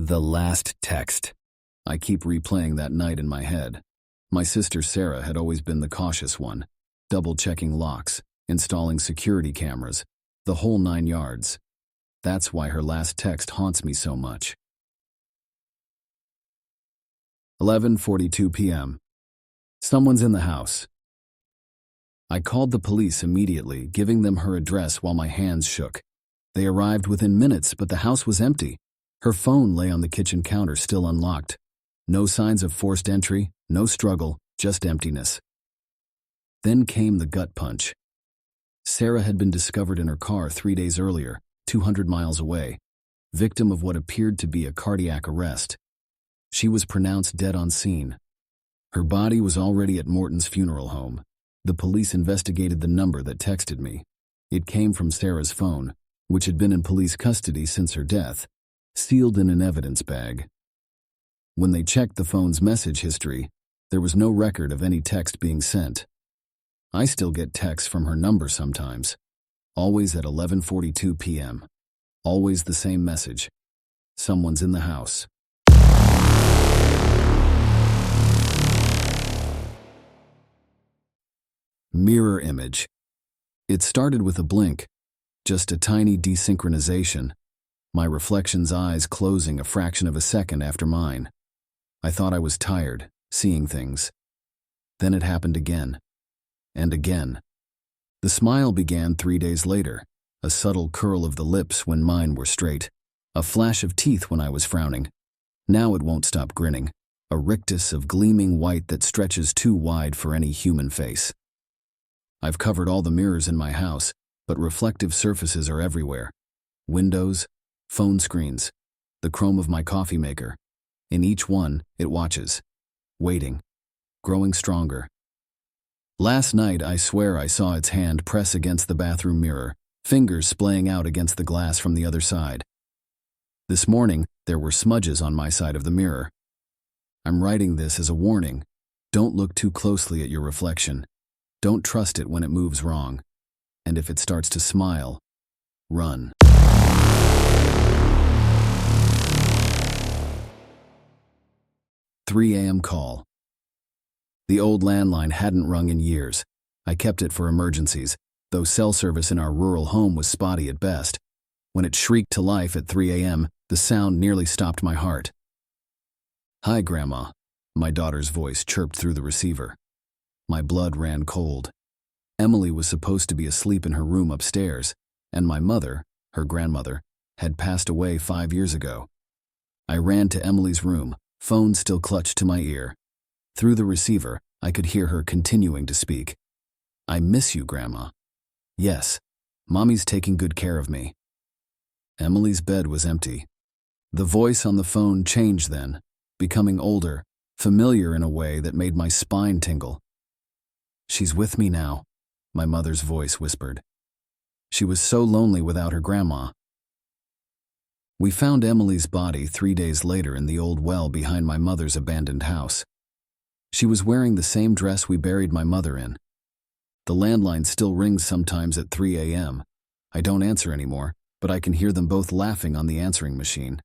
The last text. I keep replaying that night in my head. My sister Sarah had always been the cautious one, double-checking locks, installing security cameras, the whole 9 yards. That's why her last text haunts me so much. 11:42 p.m. Someone's in the house. I called the police immediately, giving them her address while my hands shook. They arrived within minutes, but the house was empty. Her phone lay on the kitchen counter, still unlocked. No signs of forced entry, no struggle, just emptiness. Then came the gut punch. Sarah had been discovered in her car 3 days earlier, 200 miles away, victim of what appeared to be a cardiac arrest. She was pronounced dead on scene. Her body was already at Morton's funeral home. The police investigated the number that texted me. It came from Sarah's phone, which had been in police custody since her death, sealed in an evidence bag. When they checked the phone's message history, there was no record of any text being sent. I still get texts from her number sometimes, always at 11:42 p.m. Always the same message. Someone's in the house. Mirror image. It started with a blink, just a tiny desynchronization, my reflection's eyes closing a fraction of a second after mine. I thought I was tired, seeing things. Then it happened again, and again. The smile began 3 days later, a subtle curl of the lips when mine were straight, a flash of teeth when I was frowning. Now it won't stop grinning, a rictus of gleaming white that stretches too wide for any human face. I've covered all the mirrors in my house, but reflective surfaces are everywhere. Windows, phone screens, the chrome of my coffee maker. In each one, it watches, waiting, growing stronger. Last night, I swear I saw its hand press against the bathroom mirror, fingers splaying out against the glass from the other side. This morning, there were smudges on my side of the mirror. I'm writing this as a warning. Don't look too closely at your reflection. Don't trust it when it moves wrong. And if it starts to smile, run. "3 a.m. call. The old landline hadn't rung in years. I kept it for emergencies, though cell service in our rural home was spotty at best. When it shrieked to life at 3 a.m., the sound nearly stopped my heart. "Hi, Grandma," my daughter's voice chirped through the receiver. My blood ran cold. Emily was supposed to be asleep in her room upstairs, and my mother, her grandmother, had passed away 5 years ago. I ran to Emily's room, phone still clutched to my ear. Through the receiver, I could hear her continuing to speak. "I miss you, Grandma." "Yes, Mommy's taking good care of me." Emily's bed was empty. The voice on the phone changed then, becoming older, familiar in a way that made my spine tingle. "She's with me now," my mother's voice whispered. She was so lonely without her grandma. We found Emily's body 3 days later in the old well behind my mother's abandoned house. She was wearing the same dress we buried my mother in. The landline still rings sometimes at 3 a.m. I don't answer anymore, but I can hear them both laughing on the answering machine.